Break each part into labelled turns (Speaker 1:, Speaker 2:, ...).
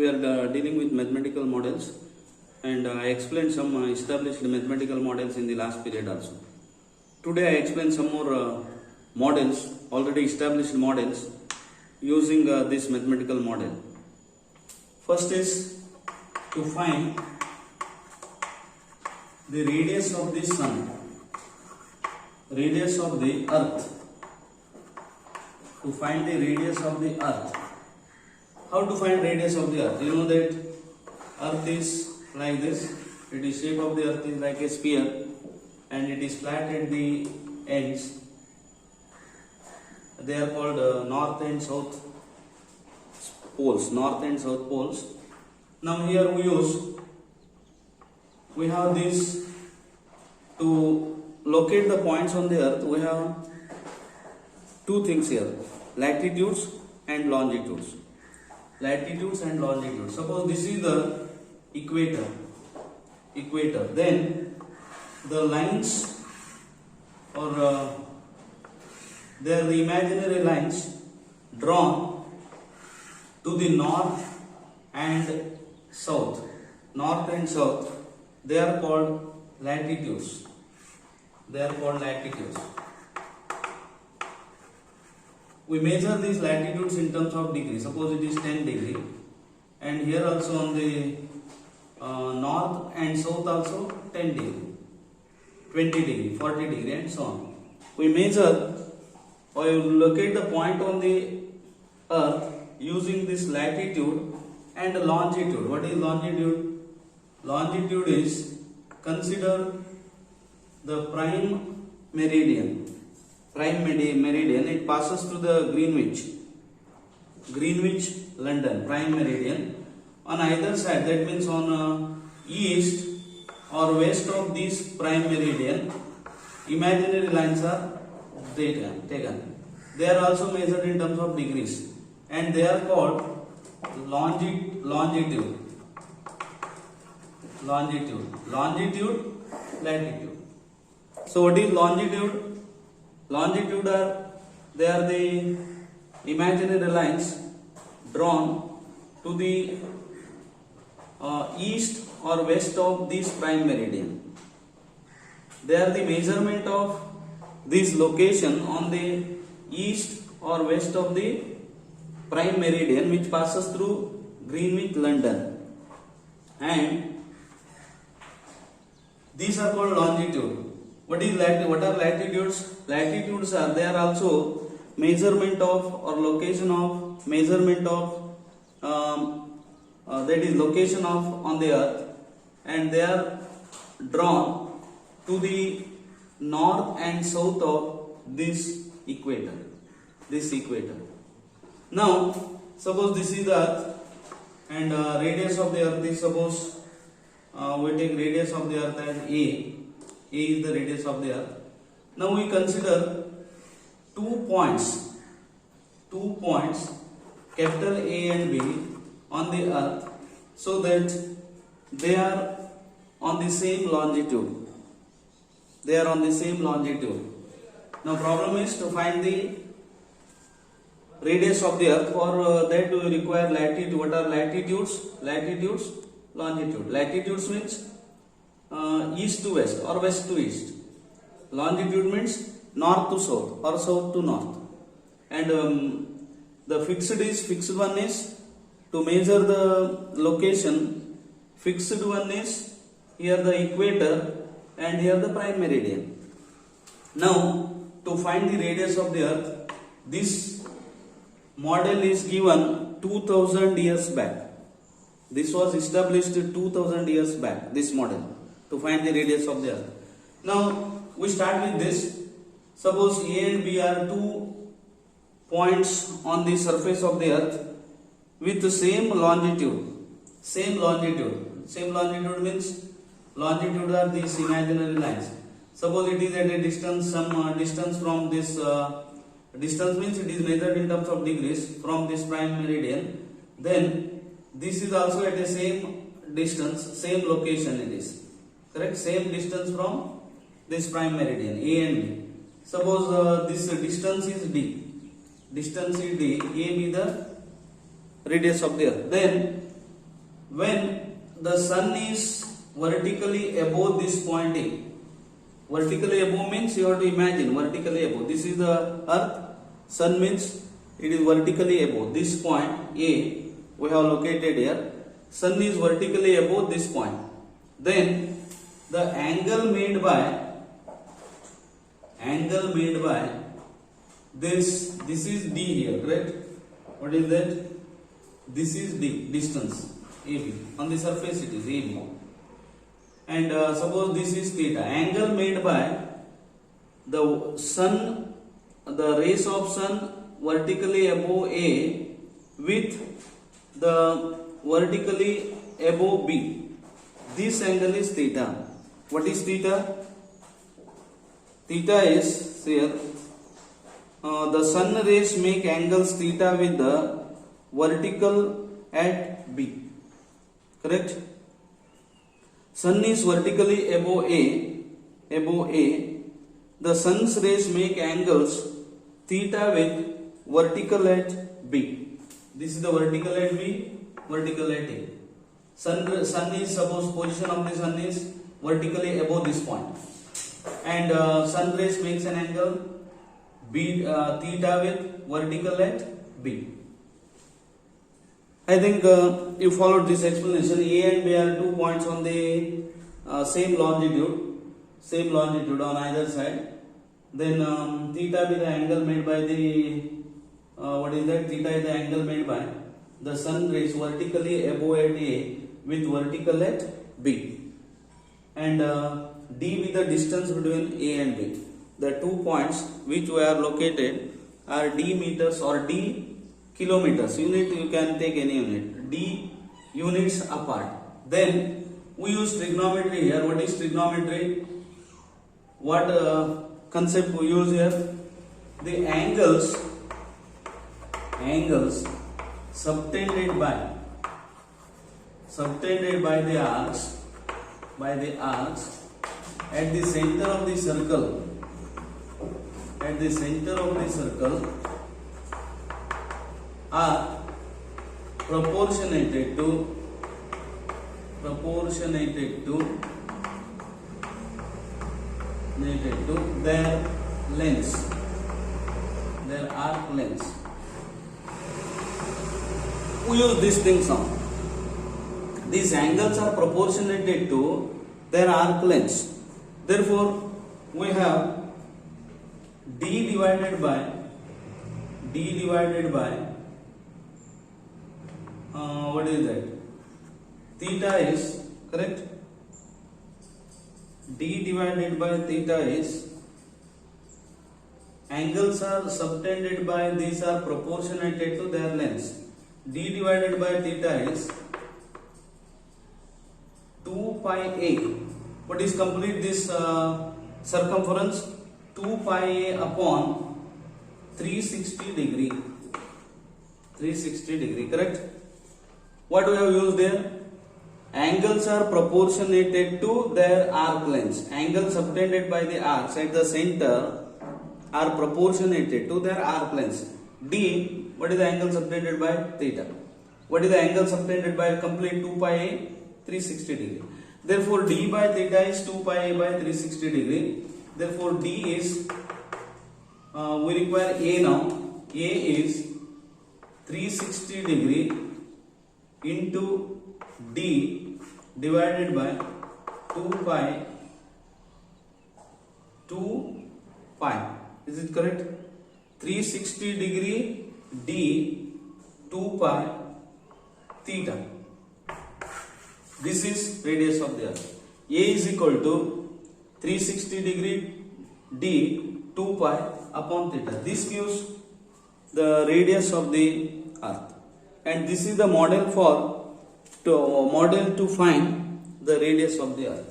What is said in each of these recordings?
Speaker 1: we are dealing with mathematical models, and I explained some established mathematical models in the last period also. Today I explain some more models, already established models using this mathematical model. First is to find the radius of the sun, radius of the earth. To find the radius of the earth. How to find radius of the earth? You know that earth is like this. It is shape of the earth is like a sphere, and it is flat at the ends. They are called north and south poles. North and south poles. Now here we have this to locate the points on the earth. We have two things here: latitudes and longitudes. Latitudes and longitudes. Suppose this is the equator. Then the lines, or they are the imaginary lines drawn to the north and south. North and south, they are called latitudes. We measure these latitudes in terms of degree. Suppose it is 10 degree, and here also on the north and south also 10 degree, 20 degree, 40 degree, and so on. We measure or locate the point on the earth using this latitude and longitude. What is longitude? Longitude is, consider the prime meridian. It passes through the Greenwich, London, prime meridian. On either side, that means on east or west of this prime meridian, imaginary lines are taken. They are also measured in terms of degrees, and they are called longitude, latitude. So what is longitude? Longitude are the imaginary lines drawn to the east or west of this prime meridian. They are the measurement of this location on the east or west of the prime meridian, which passes through Greenwich, London, and these are called longitude. What are latitudes? Latitudes are, they are also measurement of or location of that is location of on the earth, and they are drawn to the north and south of this equator. Now suppose this is the earth, and radius of the earth is, suppose we take radius of the earth as A is the radius of the earth. Now we consider 2 points, capital A and B, on the earth, so that they are on the same longitude. Now problem is to find the radius of the earth. For that we require latitude. What are latitudes? Longitude. Latitudes means east to west or west to east. Longitude means north to south or south to north. And the fixed one is to measure the location. Fixed one is here the equator, and here the prime meridian. Now to find the radius of the earth, this model is given 2000 years back. This was established 2000 years back, this model, to find the radius of the earth. Now we start with this. Suppose A and B are 2 points on the surface of the earth with the same longitude. Same longitude means longitude are these imaginary lines. Suppose it is at a distance, some distance from this, distance means it is measured in terms of degrees from this prime meridian. Then this is also at the same distance, same location it is. Correct? Same distance from this prime meridian, A and B. Suppose this distance is D. A be the radius of the earth. Then when the sun is vertically above this point A. Vertically above means you have to imagine vertically above. This is the earth. Sun means it is vertically above. This point A we have located here. Sun is vertically above this point. Then the angle made by this is D here, correct? What is that? This is D, distance AB. On the surface it is AB. And suppose this is theta. Angle made by the sun, the rays of sun vertically above A with the vertically above B. This angle is theta. What is theta? Theta is here. The sun rays make angles theta with the vertical at B. Correct? Sun is vertically above A. The sun's rays make angles theta with vertical at B. This is the vertical at B, vertical at A. Sun is, suppose position of the sun is vertically above this point, and sun rays makes an angle B theta with vertical at B. I think you followed this explanation. A and B are 2 points on the same longitude on either side. Then theta be the angle made by the what is that? Theta is the angle made by the sun rays vertically above at A with vertical at B, and D be the distance between A and B. The 2 points which were located are D meters or D kilometers. Unit you can take any unit. D units apart. Then we use trigonometry here. What is trigonometry? What concept we use here? The angles subtended by the arcs at the center of the circle. Are proportionated to their lengths, their arc lengths. We use these things now. These angles are proportionated to their arc lengths. Therefore, we have D divided by what is that? Theta is correct. D divided by theta is angles are subtended by these are proportionated to their lengths. D divided by theta is 2 pi a. What is complete this circumference? 2 pi a upon 360 degree. 360 degree, correct? What we have used there? Angles are proportionated to their arc lengths. Angles subtended by the arcs at the center are proportionated to their arc lengths. D, what is the angle subtended by? Theta. What is the angle subtended by complete 2 pi a? 360 degree. Therefore, D by theta is 2 pi a by 360 degree. Therefore, D is, we require A now. A is 360 degree into D divided by 2 pi. Is it correct? 360 degree D 2 pi theta. This is radius of the earth. A is equal to 360 degree D 2 pi upon theta. This gives the radius of the earth, and this is the model to find the radius of the earth.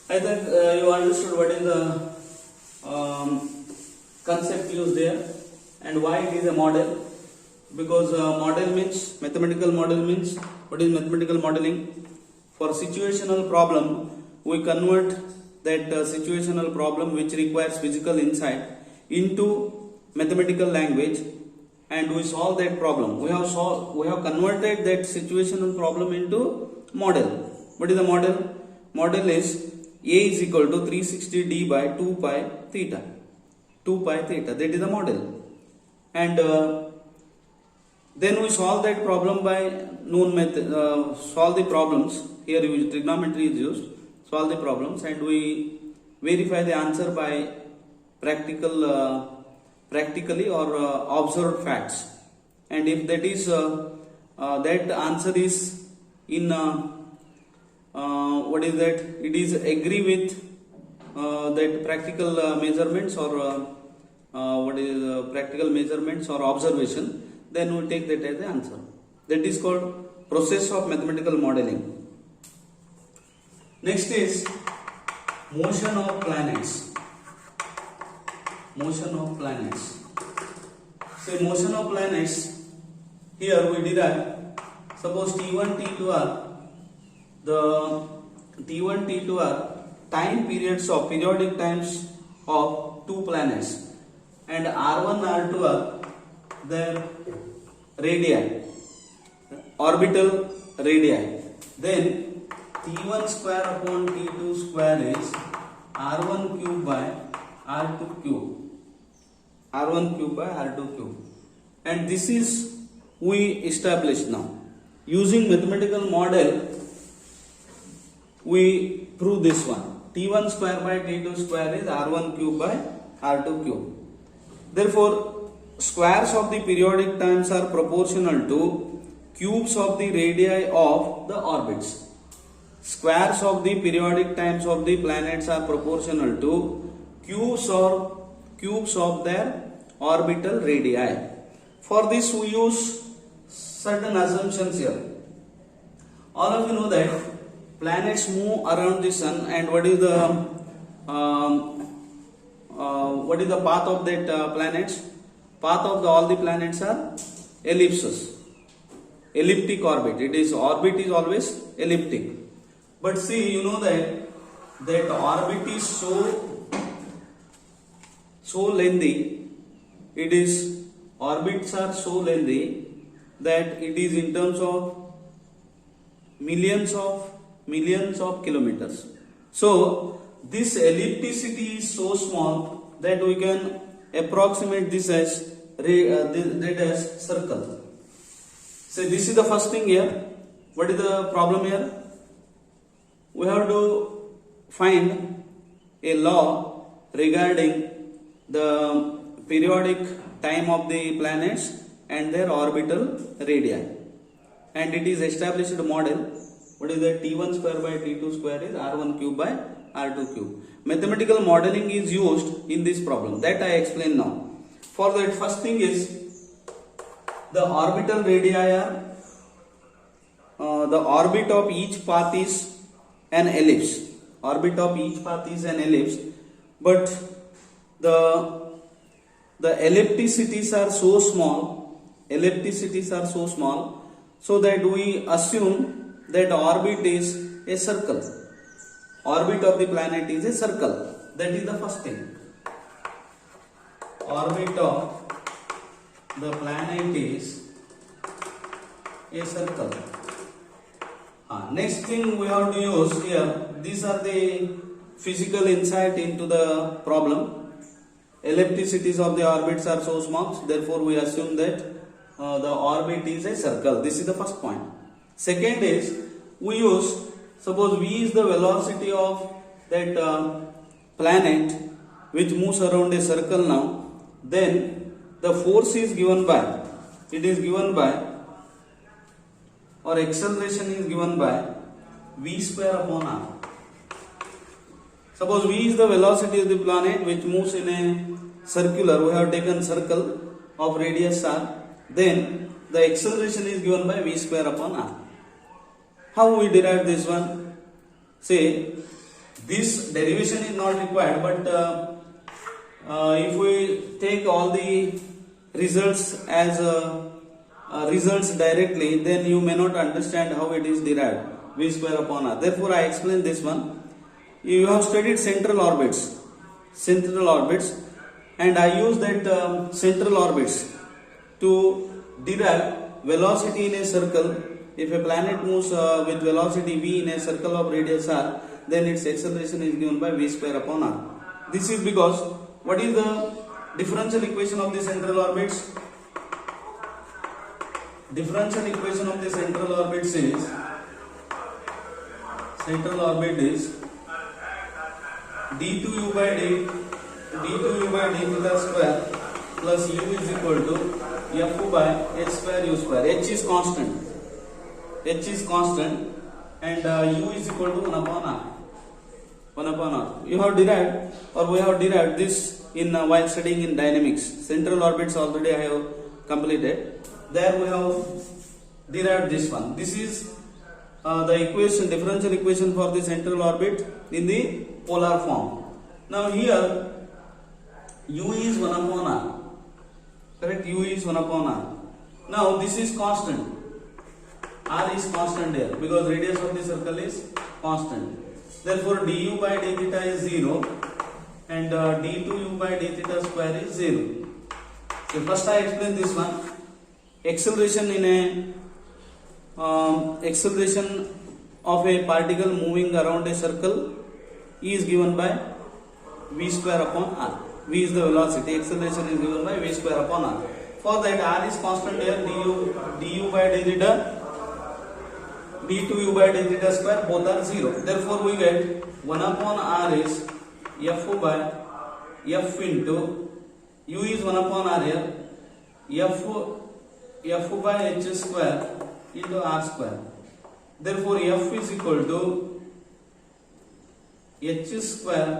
Speaker 1: I think you understood what is the concept used there and why it is a model. Because model means, mathematical model means, what is mathematical modeling? For situational problem, we convert that situational problem which requires physical insight into mathematical language, and we solve that problem. We have converted that situational problem into model. What is the model? Model is A is equal to 360d by 2 pi theta. 2 pi theta, that is the model. And then we solve that problem by known method, solve the problems. Here trigonometry is used, solve the problems, and we verify the answer by practically or observed facts. And if that is that answer is in what is that? It is agree with that practical measurements or what is practical measurements or observation, then we take that as the answer. That is called process of mathematical modeling. Next is motion of planets. Motion of planets. Say motion of planets. Here we derive. Suppose T1, T2 are the T1, T2 are time periods of periodic times of two planets, and R1, R2 are their radii, orbital radii. Then T1 square upon T2 square is R1 cube by R2 cube. R1 cube by R2 cube. And this is we established now. Using mathematical model, we prove this one. T1 square by T2 square is R1 cube by R2 cube. Therefore, squares of the periodic times are proportional to cubes of the radii of the orbits. Squares of the periodic times of the planets are proportional to cubes of their orbital radii. For this we use certain assumptions here. All of you know that planets move around the sun, and what is the path of that planets? Path of all the planets are ellipses, elliptic orbit. Orbit is always elliptic. But see, you know that orbit is so lengthy. Orbits are so lengthy that it is in terms of millions of kilometers. So this ellipticity is so small that we can approximate this as circle. So this is the first thing here. What is the problem here? We have to find a law regarding the periodic time of the planets and their orbital radii. And it is established model. What is that? T1 square by T2 square is R1 cube by R2 cube. Mathematical modeling is used in this problem. That I explain now. For that, first thing is the orbital radii are the orbit of each path is an ellipse. Orbit of each path is an ellipse, but the ellipticities are so small. So that we assume that orbit is a circle. Orbit of the planet is a circle. That is the first thing. Orbit of the planet is a circle. Next thing we have to use here, these are the physical insight into the problem. Ellipticities of the orbits are so small, therefore we assume that the orbit is a circle. This is the first point. Second is, we use, suppose v is the velocity of that planet which moves around a circle now, then the force is given by, or acceleration is given by v square upon r. Suppose v is the velocity of the planet which moves in a circular, we have taken circle of radius r, then the acceleration is given by v square upon r. How we derive this one? Say, this derivation is not required, but if we take all the results as results directly, then you may not understand how it is derived, v square upon r. Therefore, I explain this one. You have studied central orbits, and I use that central orbits to derive velocity in a circle. If a planet moves with velocity v in a circle of radius r, then its acceleration is given by v square upon r. This is because what is the differential equation of the central orbits? Differential equation of the central orbits is, central orbit is d2u by d theta square plus u is equal to f by h square u square. H is constant. H is constant and u is equal to 1 upon r. 1 upon r. You have derived, or we have derived this in while studying in dynamics. Central orbits already I have completed. There we have derived this one. This is the equation, differential equation for the central orbit in the polar form. Now here u is 1 upon r. Correct? U is 1 upon r. Now this is constant. R is constant here because radius of the circle is constant. Therefore du by d theta is 0 and d2u by d theta square is 0. So first I explain this one. Acceleration in a acceleration of a particle moving around a circle is given by v square upon r. V is the velocity, acceleration is given by v square upon r. For that r is constant here, du by d theta, d2u by d theta square both are 0. Therefore we get 1 upon r is f by f into u is 1 upon r here, f by h square into r square. Therefore f is equal to h square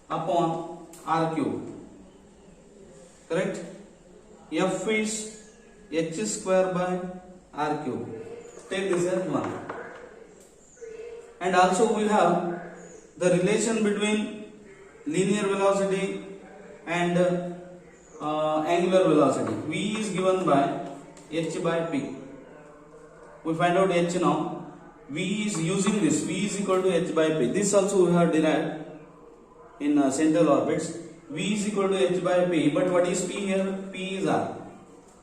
Speaker 1: upon r cube. Correct? F is h square by r cube. Take this as 1. And also we have the relation between linear velocity and angular velocity. V is given by h by p. We find out h now. V is using this. V is equal to h by p. This also we have derived in central orbits. V is equal to h by p. But what is p here? P is r.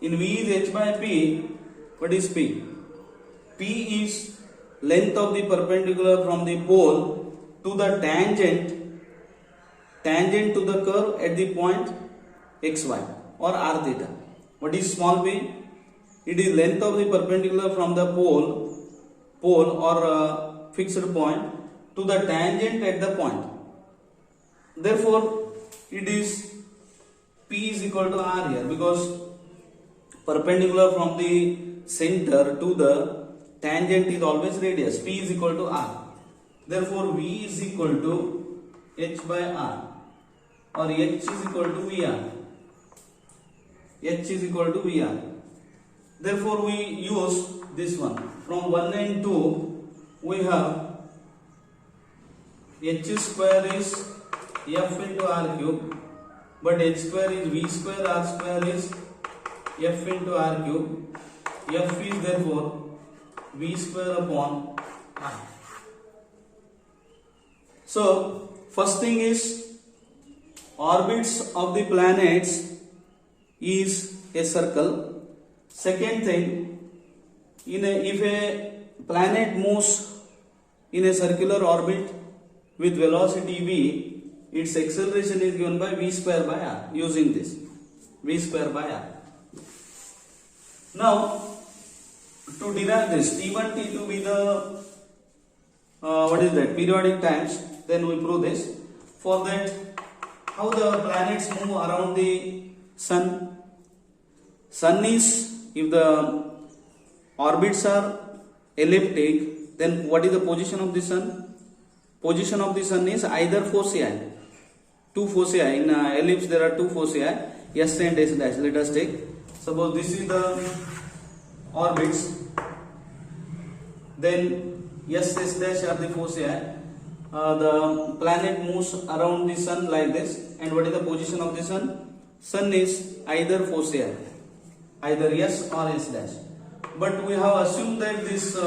Speaker 1: In V is h by p. What is p? P is length of the perpendicular from the pole to the tangent to the curve at the point xy or r theta. What is small p? It is length of the perpendicular from the pole or fixed point to the tangent at the point. Therefore it is p is equal to r here because perpendicular from the center to the tangent is always radius. P is equal to r. Therefore v is equal to h by r or h is equal to vr. H is equal to vr. Therefore we use this one. From 1 and 2 we have h square is f into r cube, but h square is v square, r square is f into r cube. F is therefore v square upon r. So first thing is orbits of the planets is a circle. Second thing, if a planet moves in a circular orbit with velocity v, its acceleration is given by v square by r, using this v square by r. Now to derive this, T1 T2 be the periodic times, then we prove this. For that, how the planets move around the sun. Sun is, if the orbits are elliptic, then what is the position of the sun? Position of the sun is either foci, two foci. In ellipse there are two foci, S and S dash. Let us take, suppose this is the orbits, then S, S dash are the foci. The planet moves around the sun like this, and what is the position of the sun? Sun is either foci, either S or S dash. But we have assumed that this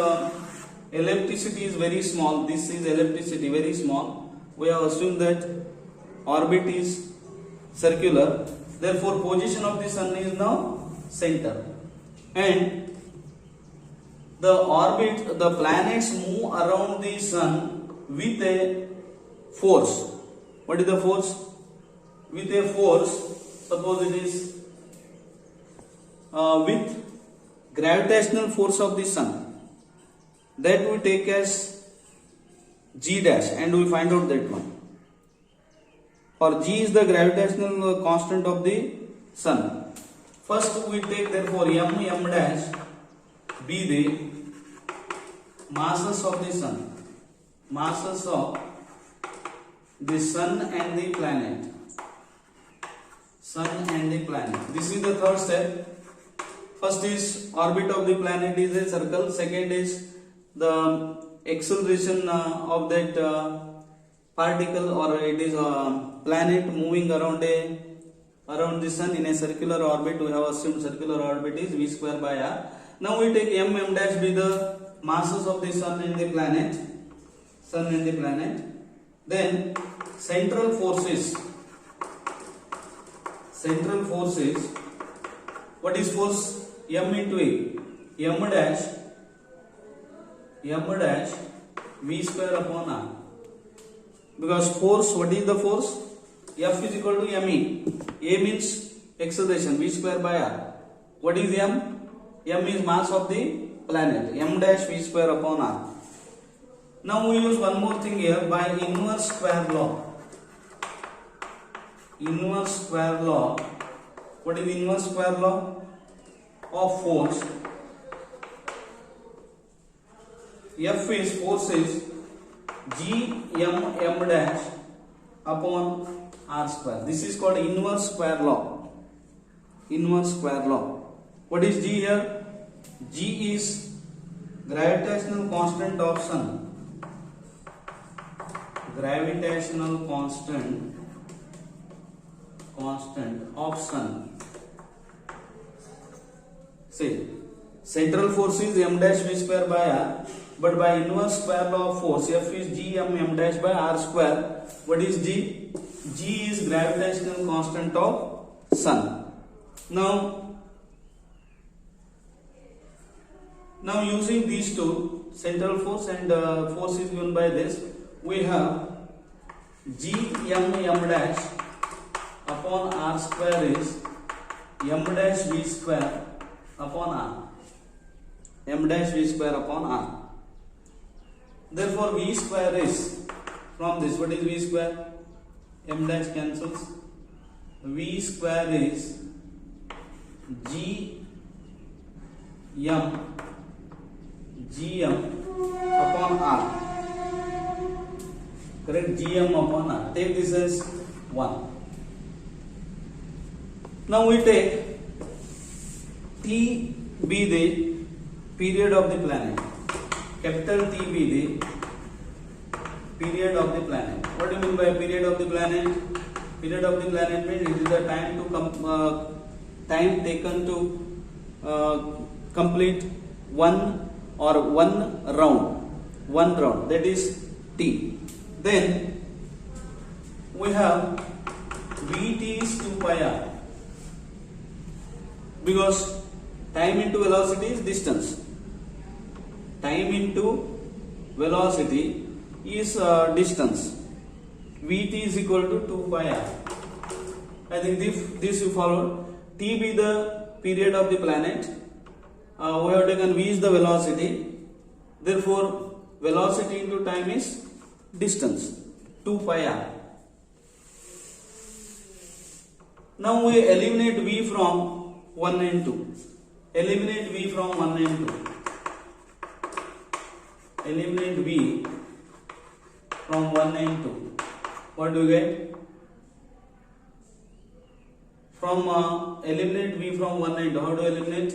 Speaker 1: ellipticity is very small. This is ellipticity very small. We have assumed that orbit is circular. Therefore, position of the sun is now center, and the planets move around the sun with a force. What is the force? With a force, suppose it is with gravitational force of the sun, that we take as g dash, and we find out that one. For g is the gravitational constant of the sun. First we take therefore m dash be the masses of the sun, masses of the sun and the planet, sun and the planet. This is the third step. First is orbit of the planet is a circle. Second is the acceleration of that particle, or it is a planet moving around the sun in a circular orbit. We have assumed circular orbit is v square by r. Now we take m dash be the masses of the sun and the planet, sun and the planet. Then central forces. What is force? M into a. M dash v square upon r. Because force, what is the force? F is equal to me. A means acceleration, v square by r. What is m? M is mass of the planet, m dash v square upon r. Now we use one more thing here, by inverse square law. Inverse square law. What is inverse square law? Of force. F is force is g m dash upon r square. This is called inverse square law. Inverse square law. What is g here? G is gravitational constant of sun. Gravitational constant of sun. See, central force is m dash v square by r, but by inverse square law of force, F is g m dash by r square. What is g? G is gravitational constant of sun. Now using these two, central force and force is given by this, we have g m dash upon r square is m dash v square upon r. M dash v square upon r. Therefore v square is, from this, what is v square? M dash cancels. V square is g m upon r. Correct? Gm upon r. Take this as 1. Now we take T be the period of the planet. Capital T be the period of the planet. What do you mean by period of the planet? Period of the planet means it is the time taken to complete one round. That is T. Then we have Vt is 2 pi r, because time into velocity is distance. Time into velocity is distance. Vt is equal to 2 pi r. I think this you followed. T be the period of the planet. We have taken v is the velocity. Therefore, velocity into time is distance. 2 pi r. Now we eliminate v from 1 and 2. Eliminate v from 1 and 2. Eliminate v from 1 and 2. What do you get? From eliminate v from 1 and 2. How do you eliminate?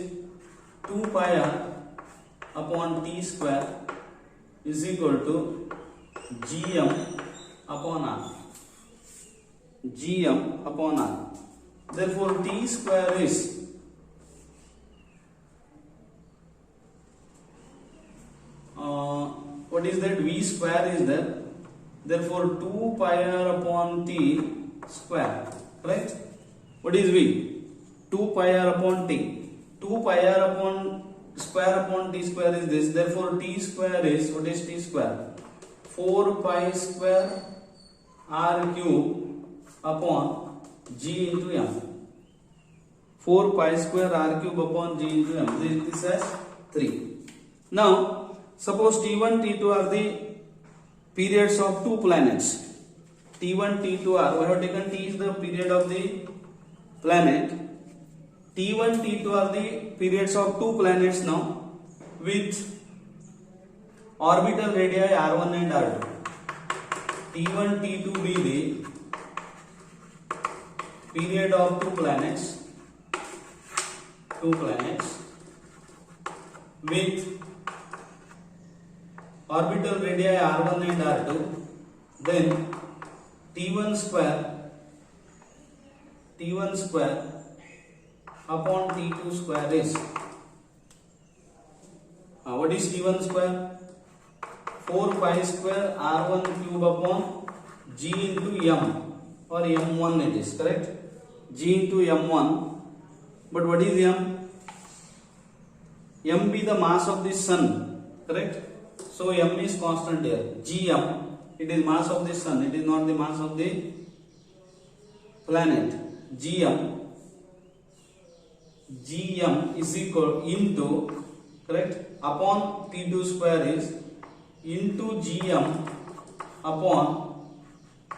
Speaker 1: 2 pi r upon t square is equal to gm upon r. Gm upon r. Therefore, t square is what is that? V square is there. Therefore, 2 pi r upon t square. Right? What is V? 2 pi r upon t. 2 pi r upon square upon t square is this. Therefore, t square is, what is t square? 4 pi square r cube upon g into m. 4 pi square r cube upon g into m. This has 3. Now, suppose T1, T2 are the periods of two planets. T1, T2 are, we have taken T is the period of the planet. T1, T2 are the periods of two planets now with orbital radii R1 and R2. T1, T2 be the period of two planets with orbital radii R1 and R2. Then T1 square upon T2 square is, what is T1 square? 4 pi square R1 cube upon G into M, or M1 it is, correct? G into M1. But what is M? M be the mass of the sun, correct? So M is constant here. Gm, it is mass of the sun, it is not the mass of the planet. Gm is equal into, correct, upon T2 square is into Gm upon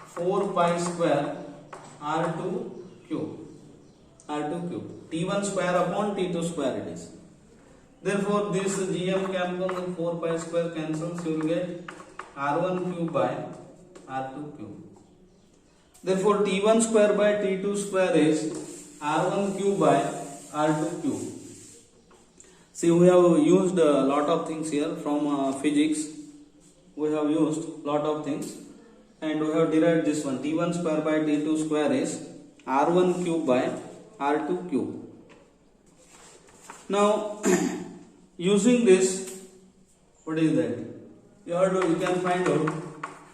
Speaker 1: 4 pi square R2 cube. T1 square upon T2 square it is. Therefore, this Gm cancels and 4 pi square cancels. You will get R1 cube by R2 cube. Therefore, T1 square by T2 square is R1 cube by R2 cube. See, we have used a lot of things here from physics. We have used lot of things, and we have derived this one. T1 square by T2 square is R1 cube by R2 cube. Now, using this, what is that? You can find out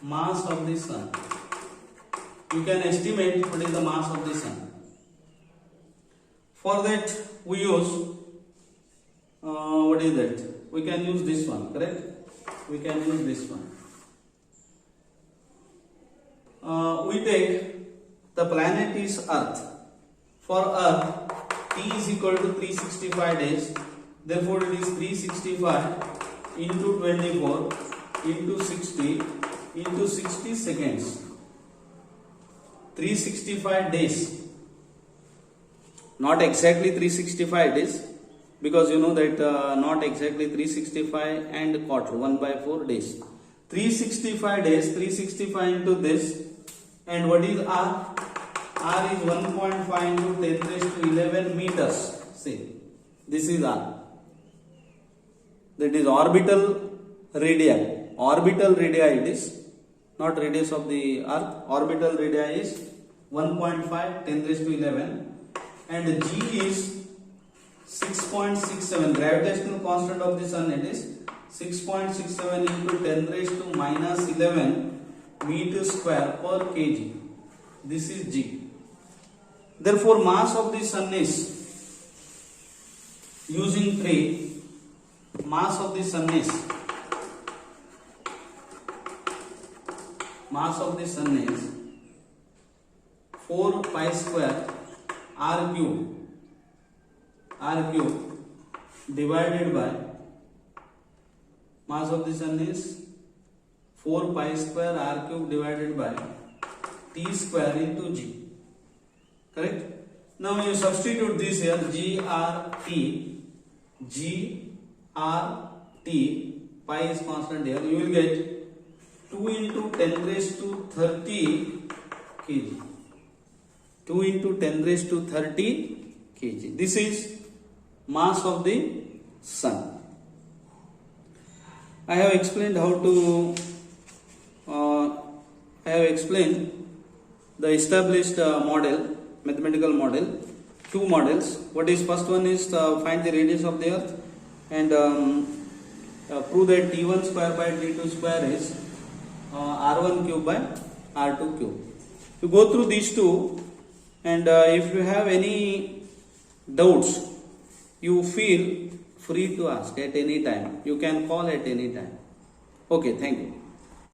Speaker 1: mass of the sun. You can estimate what is the mass of the sun. For that, we use what is that? We can use this one, correct? We can use this one. We take the planet is Earth. For Earth, T is equal to 365 days. Therefore, it is 365 into 24 into 60 into 60 seconds. 365 days. Not exactly 365 days, because you know that not exactly 365 and quarter, 1 by 4 days. 365 days, 365 into this, and what is R? R is 1.5 into 10 raised to 11 meters. See, this is R. That is orbital radii. Orbital radii it is, not radius of the Earth. Orbital radii is 1.5 10 raised to 11, and G is 6.67. Gravitational constant of the sun, it is 6.67 into 10 raised to minus 11 meters square per kg. This is G. Therefore, mass of the sun is, using 3, mass of the sun is 4 pi square R cube divided by, mass of the sun is 4 pi square R cube divided by T square into G. Correct? Now you substitute this here, GRT, pi is constant here. You will get 2 into 10 raised to 30 kg. 2 into 10 raised to 30 kg. This is mass of the sun. I have explained how to I have explained the established model, mathematical model, two models. What is first one is find the radius of the earth and prove that T1 square by T2 square is R1 cube by R2 cube. You go through these two and if you have any doubts, you feel free to ask at any time. You can call at any time. Okay, thank you.